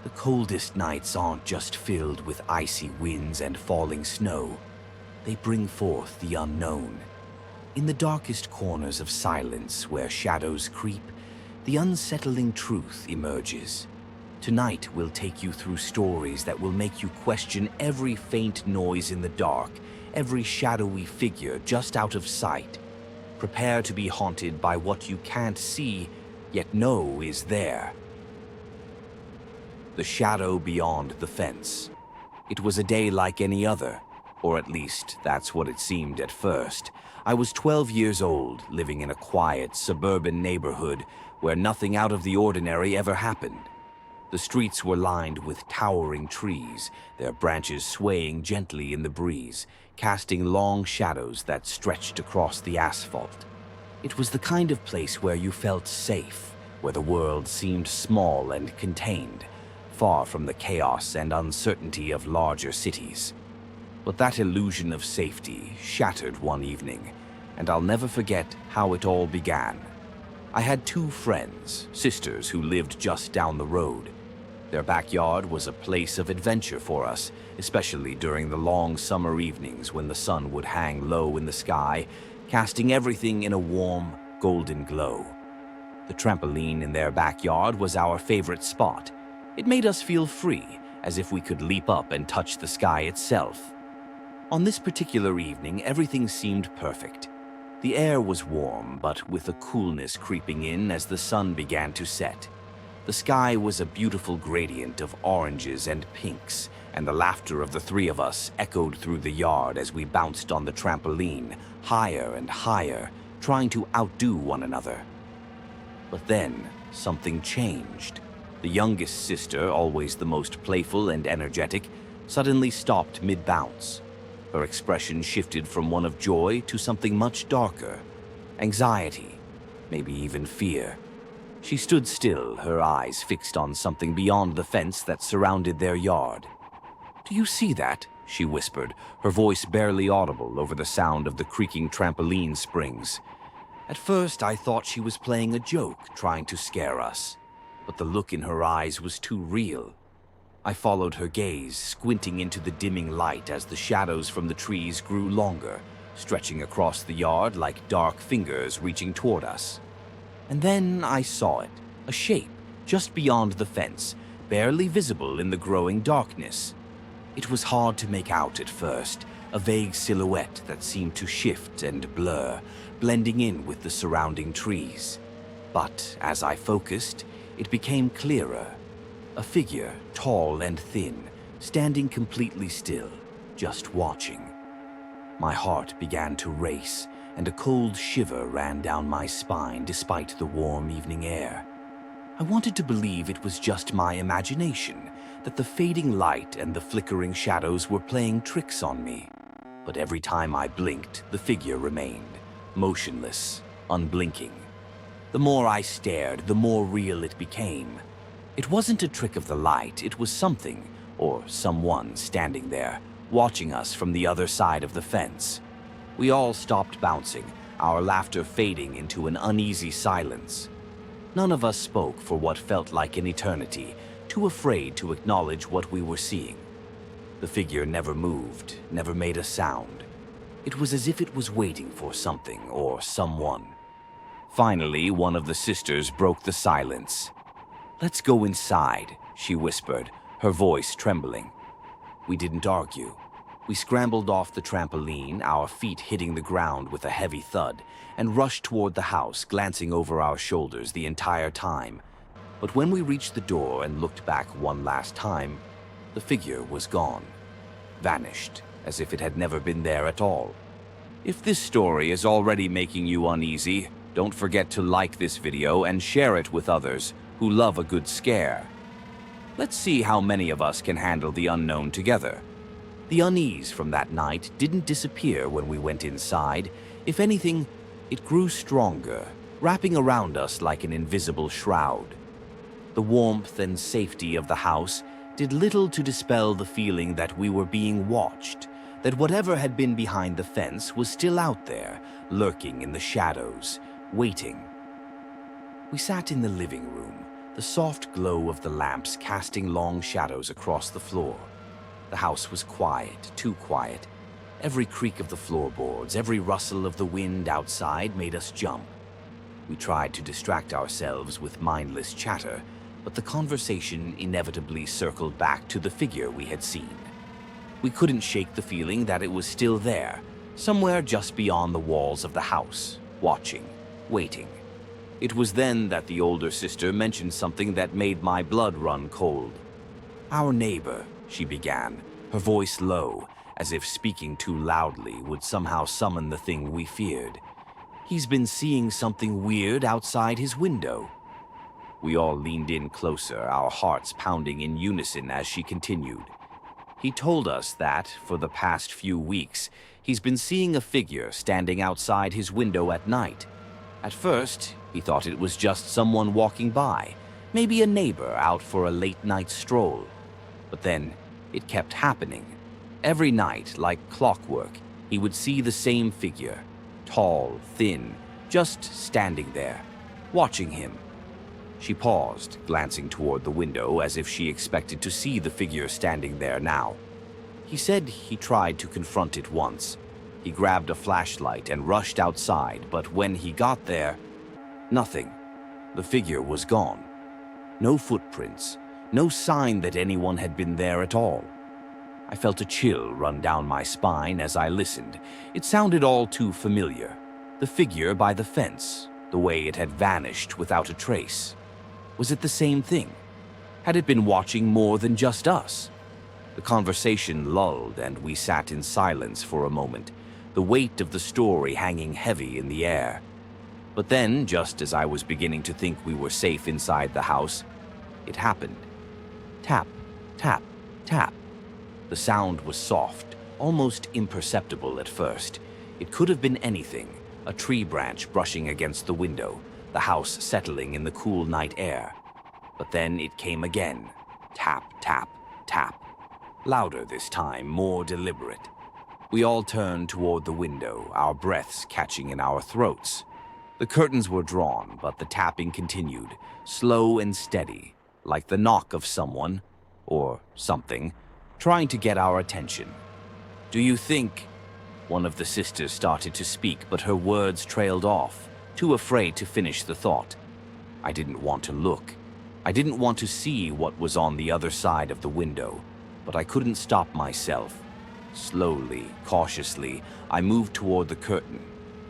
The coldest nights aren't just filled with icy winds and falling snow. They bring forth the unknown. In the darkest corners of silence where shadows creep, the unsettling truth emerges. Tonight we'll take you through stories that will make you question every faint noise in the dark, every shadowy figure just out of sight. Prepare to be haunted by what you can't see, yet know is there. The shadow beyond the fence. It was a day like any other, or at least that's what it seemed at first. I was 12 years old, living in a quiet, suburban neighborhood where nothing out of the ordinary ever happened. The streets were lined with towering trees, their branches swaying gently in the breeze, casting long shadows that stretched across the asphalt. It was the kind of place where you felt safe, where the world seemed small and contained, far from the chaos and uncertainty of larger cities. But that illusion of safety shattered one evening, and I'll never forget how it all began. I had two friends, sisters who lived just down the road. Their backyard was a place of adventure for us, especially during the long summer evenings when the sun would hang low in the sky, casting everything in a warm, golden glow. The trampoline in their backyard was our favorite spot. It made us feel free, as if we could leap up and touch the sky itself. On this particular evening, everything seemed perfect. The air was warm, but with a coolness creeping in as the sun began to set. The sky was a beautiful gradient of oranges and pinks, and the laughter of the three of us echoed through the yard as we bounced on the trampoline, higher and higher, trying to outdo one another. But then, something changed. The youngest sister, always the most playful and energetic, suddenly stopped mid-bounce. Her expression shifted from one of joy to something much darker. Anxiety, maybe even fear. She stood still, her eyes fixed on something beyond the fence that surrounded their yard. "Do you see that?" she whispered, her voice barely audible over the sound of the creaking trampoline springs. At first, I thought she was playing a joke, trying to scare us. But the look in her eyes was too real. I followed her gaze, squinting into the dimming light as the shadows from the trees grew longer, stretching across the yard like dark fingers reaching toward us. And then I saw it, a shape just beyond the fence, barely visible in the growing darkness. It was hard to make out at first, a vague silhouette that seemed to shift and blur, blending in with the surrounding trees. But as I focused, it became clearer. A figure, tall and thin, standing completely still, just watching. My heart began to race, and a cold shiver ran down my spine despite the warm evening air. I wanted to believe it was just my imagination, that the fading light and the flickering shadows were playing tricks on me. But every time I blinked, the figure remained, motionless, unblinking. The more I stared, the more real it became. It wasn't a trick of the light, it was something, or someone standing there, watching us from the other side of the fence. We all stopped bouncing, our laughter fading into an uneasy silence. None of us spoke for what felt like an eternity, too afraid to acknowledge what we were seeing. The figure never moved, never made a sound. It was as if it was waiting for something or someone. Finally, one of the sisters broke the silence. "Let's go inside," she whispered, her voice trembling. We didn't argue. We scrambled off the trampoline, our feet hitting the ground with a heavy thud, and rushed toward the house, glancing over our shoulders the entire time. But when we reached the door and looked back one last time, the figure was gone. Vanished, as if it had never been there at all. If this story is already making you uneasy, don't forget to like this video and share it with others who love a good scare. Let's see how many of us can handle the unknown together. The unease from that night didn't disappear when we went inside. If anything, it grew stronger, wrapping around us like an invisible shroud. The warmth and safety of the house did little to dispel the feeling that we were being watched, that whatever had been behind the fence was still out there, lurking in the shadows, waiting. We sat in the living room, the soft glow of the lamps casting long shadows across the floor. The house was quiet, too quiet. Every creak of the floorboards, every rustle of the wind outside made us jump. We tried to distract ourselves with mindless chatter, but the conversation inevitably circled back to the figure we had seen. We couldn't shake the feeling that it was still there, somewhere just beyond the walls of the house, watching, waiting. It was then that the older sister mentioned something that made my blood run cold. "Our neighbor," she began, her voice low, as if speaking too loudly would somehow summon the thing we feared. "He's been seeing something weird outside his window." We all leaned in closer, our hearts pounding in unison as she continued. "He told us that, for the past few weeks, he's been seeing a figure standing outside his window at night. At first, he thought it was just someone walking by, maybe a neighbor out for a late-night stroll. But then, it kept happening. Every night, like clockwork, he would see the same figure, tall, thin, just standing there, watching him." She paused, glancing toward the window as if she expected to see the figure standing there now. "He said he tried to confront it once. He grabbed a flashlight and rushed outside, but when he got there, nothing. The figure was gone. No footprints, no sign that anyone had been there at all." I felt a chill run down my spine as I listened. It sounded all too familiar. The figure by the fence, the way it had vanished without a trace. Was it the same thing? Had it been watching more than just us? The conversation lulled and we sat in silence for a moment, the weight of the story hanging heavy in the air. But then, just as I was beginning to think we were safe inside the house, it happened. Tap, tap, tap. The sound was soft, almost imperceptible at first. It could have been anything, a tree branch brushing against the window, the house settling in the cool night air. But then it came again. Tap, tap, tap. Louder this time, more deliberate. We all turned toward the window, our breaths catching in our throats. The curtains were drawn, but the tapping continued, slow and steady, like the knock of someone, or something, trying to get our attention. "Do you think—" One of the sisters started to speak, but her words trailed off, too afraid to finish the thought. I didn't want to look. I didn't want to see what was on the other side of the window, but I couldn't stop myself. Slowly, cautiously, I moved toward the curtain,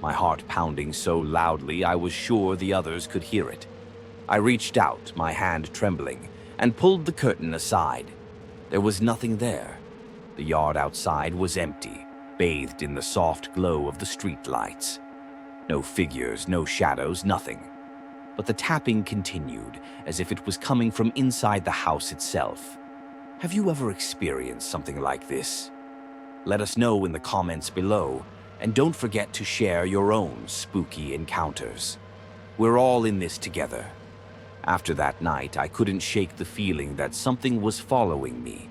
my heart pounding so loudly I was sure the others could hear it. I reached out, my hand trembling, and pulled the curtain aside. There was nothing there. The yard outside was empty, bathed in the soft glow of the street lights. No figures, no shadows, nothing. But the tapping continued, as if it was coming from inside the house itself. Have you ever experienced something like this? Let us know in the comments below, and don't forget to share your own spooky encounters. We're all in this together. After that night, I couldn't shake the feeling that something was following me.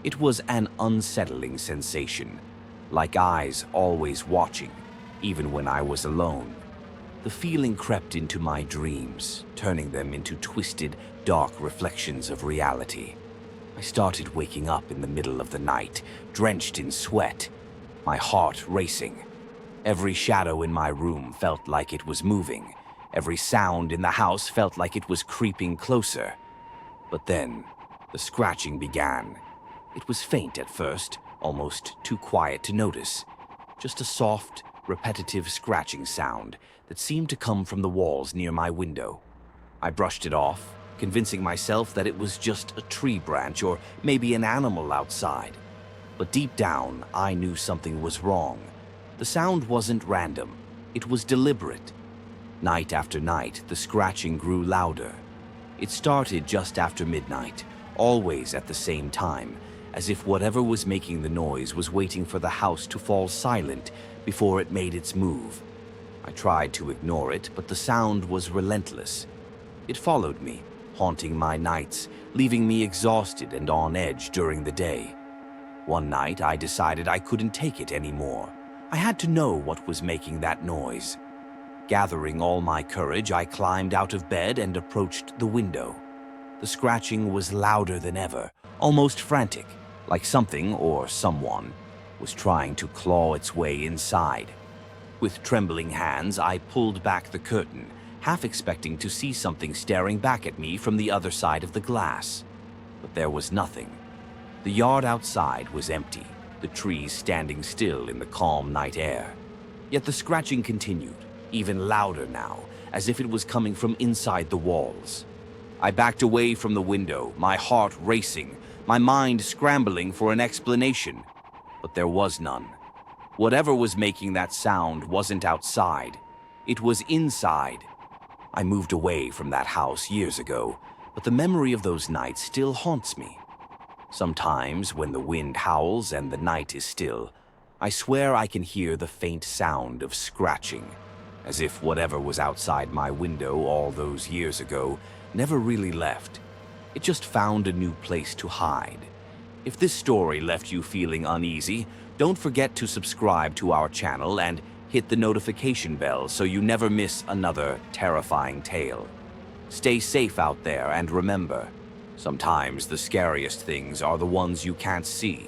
It was an unsettling sensation, like eyes always watching, even when I was alone. The feeling crept into my dreams, turning them into twisted, dark reflections of reality. I started waking up in the middle of the night, drenched in sweat, my heart racing. Every shadow in my room felt like it was moving. Every sound in the house felt like it was creeping closer. But then, the scratching began. It was faint at first, almost too quiet to notice. Just a soft, repetitive scratching sound that seemed to come from the walls near my window. I brushed it off, convincing myself that it was just a tree branch or maybe an animal outside. But deep down, I knew something was wrong. The sound wasn't random. It was deliberate. Night after night, the scratching grew louder. It started just after midnight, always at the same time, as if whatever was making the noise was waiting for the house to fall silent before it made its move. I tried to ignore it, but the sound was relentless. It followed me, haunting my nights, leaving me exhausted and on edge during the day. One night, I decided I couldn't take it anymore. I had to know what was making that noise. Gathering all my courage, I climbed out of bed and approached the window. The scratching was louder than ever, almost frantic, like something or someone was trying to claw its way inside. With trembling hands, I pulled back the curtain, half expecting to see something staring back at me from the other side of the glass. But there was nothing. The yard outside was empty, the trees standing still in the calm night air. Yet the scratching continued, even louder now, as if it was coming from inside the walls. I backed away from the window, my heart racing, my mind scrambling for an explanation. But there was none. Whatever was making that sound wasn't outside. It was inside. I moved away from that house years ago, but the memory of those nights still haunts me. Sometimes, when the wind howls and the night is still, I swear I can hear the faint sound of scratching, as if whatever was outside my window all those years ago never really left. It just found a new place to hide. If this story left you feeling uneasy, don't forget to subscribe to our channel and hit the notification bell so you never miss another terrifying tale. Stay safe out there and remember, sometimes the scariest things are the ones you can't see.